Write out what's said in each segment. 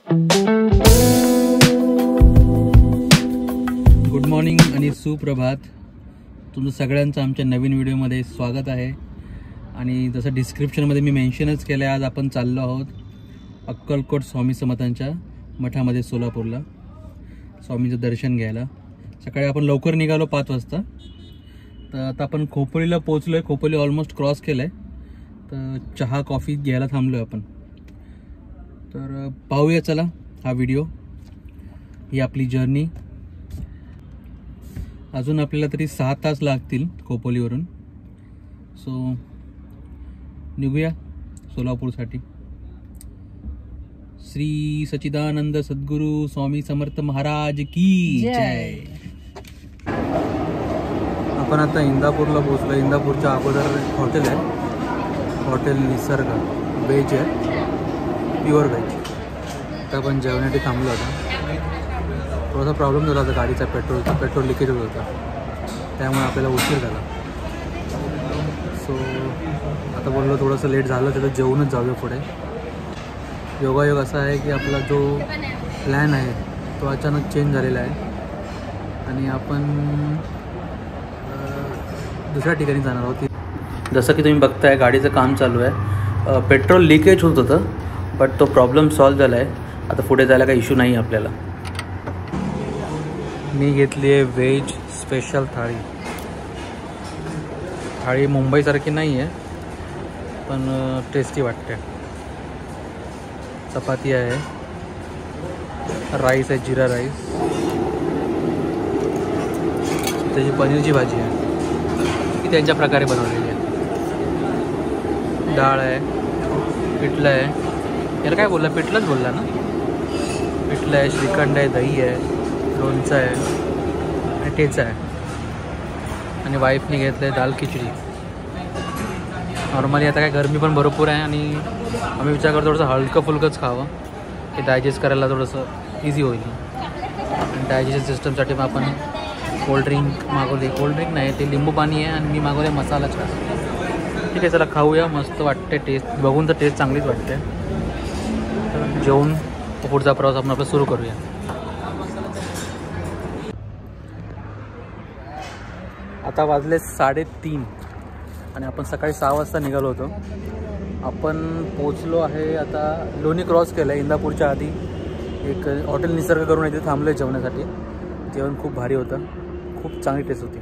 Good morning आणि सुप्रभात. तुमचं सगळ्यांचं आमच्या नवीन व्हिडिओमध्ये स्वागत आहे. आणि जसं डिस्क्रिप्शनमध्ये मी मेन्शनच केलं आहे, आज आपण चाललो आहोत अक्कलकोट स्वामी समर्थांच्या मठामध्ये सोलापूरला स्वामींचं दर्शन घ्यायला. सकाळी आपण लवकर निघालो 5 वाजता. तर आता आपण खोपोलीला पोहोचलो आहे. खोपोली ऑलमोस्ट क्रॉस केलं आहे. तर चहा कॉफी घ्यायला थांबलो आहे आपण. तर पाहूया चला हा व्हिडिओ, ही आपली जर्नी. अजून आपल्याला तरी 6 तास लागतील खोपोलीवरून. सो निघूया सोलापूरसाठी. श्री सच्चिदानंद सद्गुरू स्वामी समर्थ महाराज की जय. आपण आता इंदापूरला पोहोचलो. इंदापूरच्या अगोदर हॉटेल आहे, हॉटेल निसर्ग. व्हेज आहे, प्युअर व्हेज. तर आपण जेवणासाठी थांबलो होता. थोडासा प्रॉब्लेम झाला होता गाडीचा, पेट्रोल लिकेज होत होता, त्यामुळे आपल्याला उशीर झाला. सो आता बोललो थोडंसं लेट झालं तर जेवूनच जाऊया पुढे. योगायोग असा आहे की आपला जो प्लॅन आहे तो अचानक चेंज झालेला आहे आणि आपण दुसऱ्या ठिकाणी जाणार आहोत. जसं की तुम्ही बघताय गाडीचं काम चालू आहे. पेट्रोल लिकेज होत होतं, बट तो प्रॉब्लेम सॉल्व झाला आहे. आता पुढे जायला काही इश्यू नाही आपल्याला. मी घेतली आहे व्हेज स्पेशल थाळी. थाळी मुंबईसारखी नाही आहे, पण टेस्टी वाटते. चपाती आहे, राईस आहे, जिरा राईस, त्याची पनीरची भाजी आहे, ती त्यांच्या प्रकारे बनवलेली आहे. डाळ आहे, पिठलं आहे, याला काय बोलला, पिठलंच बोलला ना. पिठलं आहे, श्रीखंड आहे, दही आहे, लोणचं आहे आणि ठेचा आहे. आणि वाईफने घेतलं आहे दाल खिचडी. नॉर्मली आता काय गरमी पण भरपूर आहे आणि आम्ही विचार करतो थोडंसं हलकं फुलकंच खावं, की डायजेस्ट करायला थोडंसं इझी होईल. आणि डायजेशन सिस्टमसाठी मग आपण कोल्ड्रिंक मागवली. कोल्ड्रिंक नाही, ते लिंबू पाणी आहे आणि मी मागवले मसाला चहा. ठीक आहे, चला खाऊया. मस्त वाटते टेस्ट, बघून तर टेस्ट चांगलीच वाटते. तर जेवून पुढचा प्रवास आपण आपला सुरू करूया. आता वाजले 3:30 आणि आपण सकाळी 6 वाजता निघालो होतो. आपण पोचलो आहे आता, लोणी क्रॉस केलं आहे. इंदापूरच्या आधी एक हॉटेल निसर्ग करून इथे थांबलो आहे जेवणासाठी. जेवण खूप भारी होतं, खूप चांगली टेस्ट होती.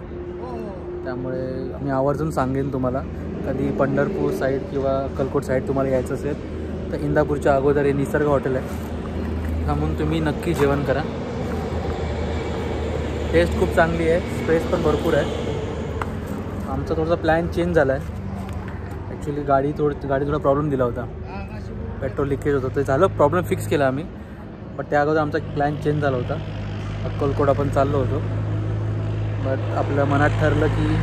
त्यामुळे मी आवर्जून सांगेन तुम्हाला, कधी पंढरपूर साईड किंवा अक्कलकोट साईड तुम्हाला यायचं असेल तर इंदापूरच्या अगोदर हे निसर्ग हॉटेल आहे, थांबून तुम्ही नक्की जेवण करा. टेस्ट खूप चांगली आहे, स्पेस पण भरपूर आहे. आमचा थोडासा प्लॅन चेंज झाला आहे. ॲक्च्युली गाडी थोडा प्रॉब्लेम दिला होता, पेट्रोल लिकेज होतं, ते झालं, प्रॉब्लेम फिक्स केला आम्ही. बट त्या अगोदर आमचा प्लॅन चेंज झाला होता. अक्कलकोट आपण चाललो होतो, बट आपल्या मनात ठरलं की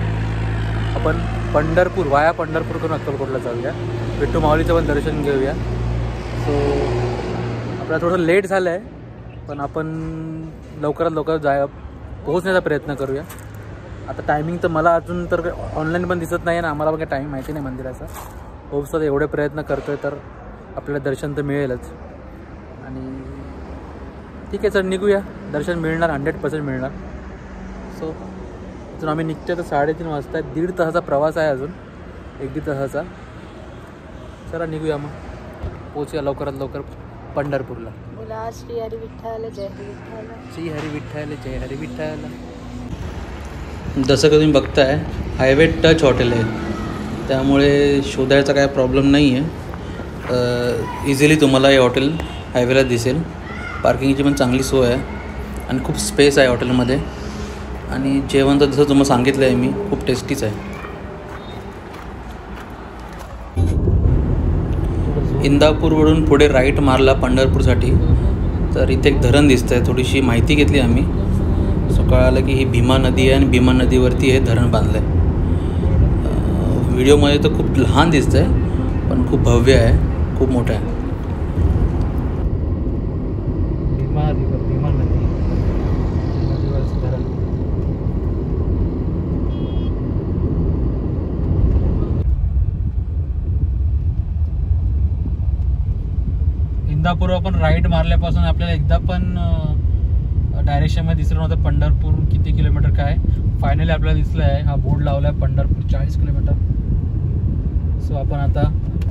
आपण वाया पंढरपूर करून अक्कलकोटला जाऊया, विठ्ठल माऊलीचं पण दर्शन घेऊया. सो आपल्याला थोडं लेट झालं आहे, पण आपण लवकरात लवकर पोहोचण्याचा प्रयत्न करूया. आता टायमिंग तर मला अजून तर ऑनलाईन पण दिसत नाही आहे ना, आम्हाला पण काही टाईम माहिती नाही मंदिराचा. होपसो एवढे प्रयत्न करतो आहे तर आपल्याला दर्शन तर मिळेलच. आणि ठीक आहे, चल निघूया. दर्शन मिळणार, 100% मिळणार. सो अजून आम्ही निघतोय तर 3:30 वाजता आहे. 1.5 तासाचा प्रवास आहे अजून, 1-1.5 तासाचा. चला निघूया मग, पोचूया लवकरात लवकर पंढरपूरला. श्री हरी विठ्ठल जय हरी विठ्ठल, श्री हरी विठ्ठल जय हरी विठ्ठल. जसं की तुम्ही बघताय हायवे टच हॉटेल आहे, त्यामुळे शोधायचा काय प्रॉब्लेम नाही आहे. इझिली तुम्हाला हे हॉटेल हायवेला दिसेल. पार्किंगची पण चांगली सोय आहे आणि खूप स्पेस आहे हॉटेलमध्ये. आणि जेवण तर जसं तुम्हाला सांगितलं आहे मी, खूप टेस्टीच आहे. इंदापूरवरून पुढे राईट मारला पंढरपूरसाठी, तर इथे एक धरण दिसतं आहे. थोडीशी माहिती घेतली आम्ही. सो कळालं की ही भीमा नदी आहे आणि भीमा नदीवरती हे धरण बांधलं आहे. व्हिडिओमध्ये तर खूप लहान दिसतं आहे, पण खूप भव्य आहे, खूप मोठं आहे. भीमा नदी नदीवरचं धरण. इंदापूर आपण राईड मारल्यापासून आपल्याला एकदा पण डायरेक्शनमध्ये दिसलं नव्हतं पंढरपूर किती किलोमीटर काय. फायनली आपल्याला दिसलं आहे, हा बोर्ड लावला आहे पंढरपूर 40 किलोमीटर. सो आपण आता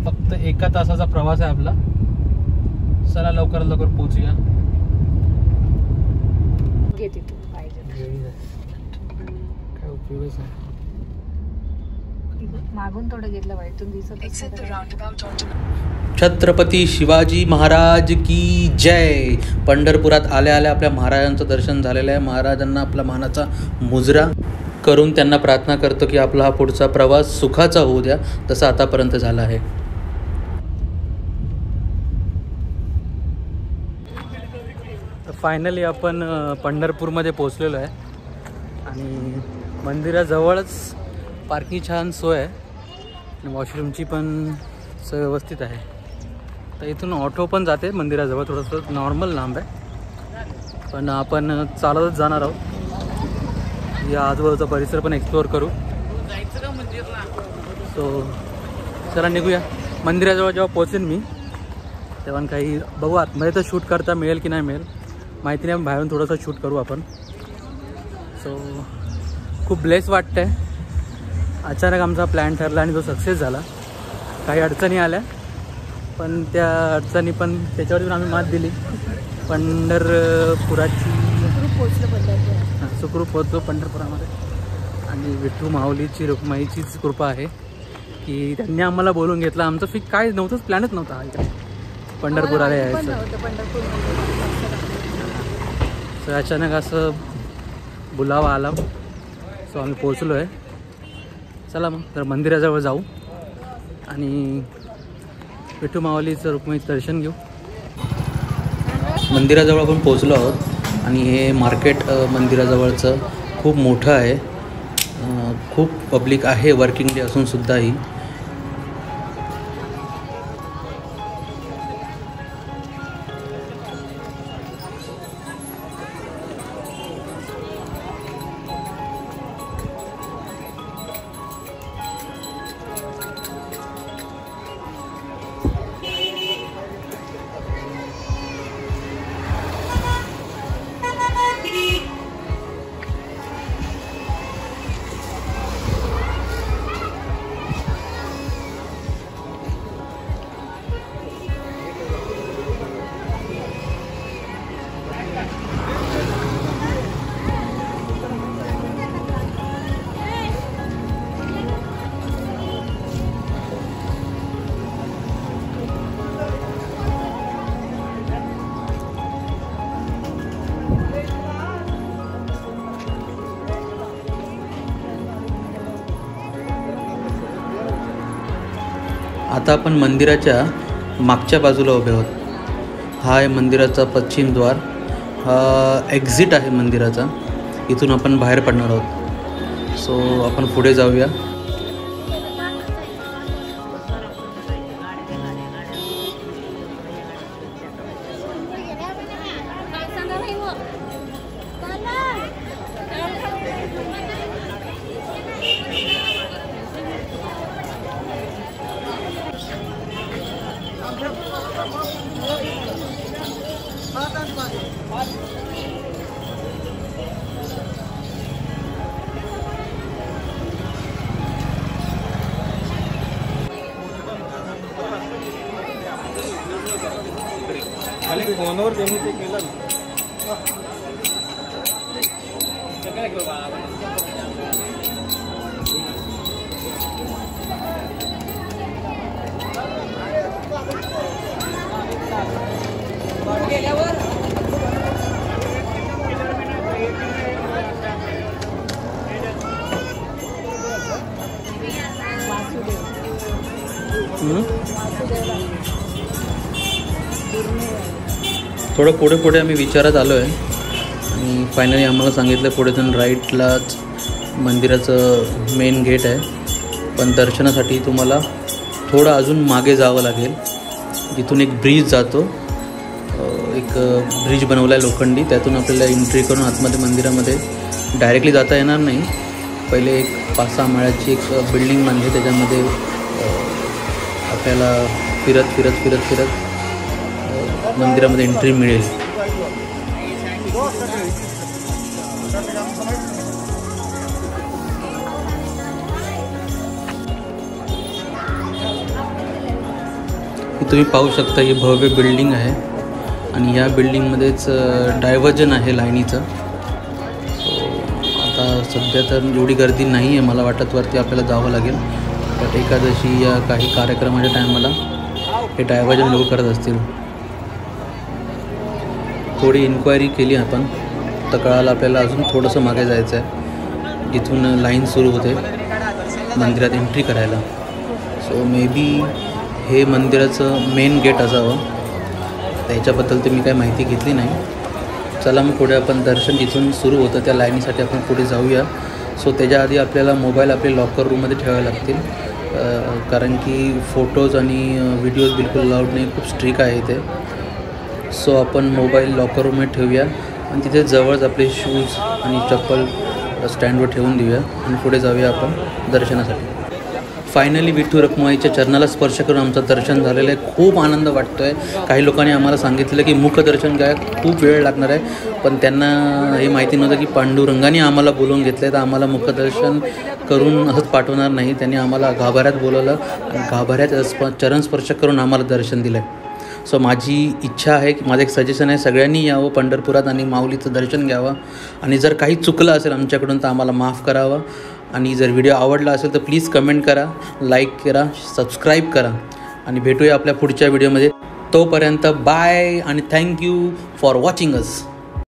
फक्त 1 तासाचा प्रवास आहे आपला. चला लवकरात लवकर पोहोचूया. काय उपयोगच आहे. मागून थोडं घेतलं पाहिजे दिसत. छत्रपती शिवाजी महाराज की जय. पंढरपुरात आल्या आल्या आपल्या महाराजांचं दर्शन झालेलं आहे. महाराजांना आपला मानाचा मुजरा करून त्यांना प्रार्थना करतो की आपला हा पुढचा प्रवास सुखाचा होऊ द्या, तसा आतापर्यंत झाला आहे. फायनली आपण पंढरपूरमध्ये पोचलेलो आहे आणि मंदिराजवळच पार्किंग छान सोय आहे आणि वॉशरूमची पण सोय व्यवस्थित आहे. तर इथून ऑटो पण जाते मंदिराजवळ, थोडंसं नॉर्मल लांब आहे पण आपण चालतच जाणार आहोत. या आजूबाजूचा परिसर पण एक्सप्लोअर करू. सो चला निघूया. मंदिराजवळ जेव्हा पोचेन मी तेव्हा काही बघू आतमध्ये तर शूट करता मिळेल की नाही मिळेल माहिती नाही, बाहेरून थोडंसं शूट करू आपण. सो खूप ब्लेस वाटतं आहे. अचानक आमचा प्लॅन ठरला आणि तो सक्सेस झाला. काही अडचणी आल्या पण त्या अडचणी पण त्याच्यावर पण आम्ही मात दिली. पंढरपुराची सुखरूप पोचलो पंढरपुरामध्ये आणि विठ्ठू माऊलीची रुक्माईचीच कृपा आहे की त्यांनी आम्हाला बोलून घेतलं. आमचं फिक काय नव्हतंच, प्लॅनच नव्हता हा इकडे पंढरपुराला यायचं. तर अचानक असं बुलावा आला. सो आम्ही पोचलो आहे. चला मग तर मंदिराजवळ जाऊ आणि विठ्ठू माऊलीचं रुक्माईचं दर्शन घेऊ. मंदिराजवळ आपण पोचलो आहोत आणि हे मार्केट मंदिराजवळचं खूप मोठं आहे. खूप पब्लिक आहे वर्किंग डे असूनसुद्धाही. आता आपण मंदिराच्या मागच्या बाजूला उभे आहोत. हा आहे मंदिराचा पश्चिम द्वार. हा एक्झिट आहे मंदिराचा. इथून आपण बाहेर पडणार आहोत. सो आपण पुढे जाऊया. फोनवर त्यांनी ते केलं. थोडं पुढे पुढे आम्ही विचारत आलो आहे आणि फायनली आम्हाला सांगितलं पुढे जाऊन राईटलाच मंदिराचं मेन गेट आहे, पण दर्शनासाठी तुम्हाला थोडं अजून मागे जावं लागेल. जिथून एक ब्रिज जातो, एक ब्रिज बनवला आहे लोखंडी, त्यातून आपल्याला एंट्री करून आतमध्ये मंदिरामध्ये डायरेक्टली जाता येणार नाही. पहिले एक 5-6 माळ्याची एक बिल्डिंग बांधली, त्याच्यामध्ये आपल्याला फिरत मंदिरामध्ये एंट्री मिळेल. तुम्ही पाहू शकता ही भव्य बिल्डिंग आहे आणि या बिल्डिंगमध्येच डायव्हर्जन आहे लाईनीचं. सो आता सध्या तर एवढी गर्दी नाही आहे, मला वाटत वरती आपल्याला जावं लागेल. बट एकादशी या काही कार्यक्रमाच्या टायमाला हे डायव्हर्जन लोक करत असतील. थोडी इन्क्वायरी केली आपण तर कळालं आपल्याला अजून थोडंसं मागे जायचं आहे जिथून लाईन सुरू होते मंदिरात एंट्री करायला. सो मे बी हे मंदिराचं मेन गेट असावं, त्याच्याबद्दल तर मी काही माहिती घेतली नाही. चला मग पुढे आपण दर्शन जिथून सुरू होतं त्या लाईनीसाठी आपण पुढे जाऊया. सो त्याच्या आधी आपल्याला मोबाईल आपले लॉकर रूममध्ये ठेवावे लागतील, कारण की फोटोज आणि व्हिडिओज बिलकुल अलाउड नाही, खूप स्ट्रिक आहे इथे. सो आपण मोबाईल लॉकर रूममध्ये ठेवूया आणि तिथे जवळच आपले शूज आणि चप्पल स्टँडवर ठेवून देऊया आणि पुढे जाऊया आपण दर्शनासाठी. फायनली विठ्ठल रखुमाईच्या चरणाला स्पर्श करून आमचं दर्शन झालेलं आहे. खूप आनंद वाटतो आहे. काही लोकांनी आम्हाला सांगितलं की मुखदर्शन काय खूप वेळ लागणार आहे, पण त्यांना हे माहिती नव्हतं की पांडुरंगाने आम्हाला बोलवून घेतलं आहे तर आम्हाला मुखदर्शन करून असंच पाठवणार नाही. त्यांनी आम्हाला गाभाऱ्यात बोलवलं आणि गाभाऱ्यात चरणस्पर्श करून आम्हाला दर्शन दिलं आहे. सो माझी इच्छा आहे की माझं एक सजेशन आहे, सगळ्यांनी यावं पंढरपुरात आणि माऊलीचं दर्शन घ्यावं. आणि जर काही चुकलं असेल आमच्याकडून तर आम्हाला माफ करावं. आणि जर व्हिडिओ आवडला असेल तर प्लीज कमेंट करा, लाईक करा, सबस्क्राईब करा आणि भेटूया आपल्या पुढच्या व्हिडिओमध्ये. तोपर्यंत बाय आणि थँक्यू फॉर वॉचिंग अस.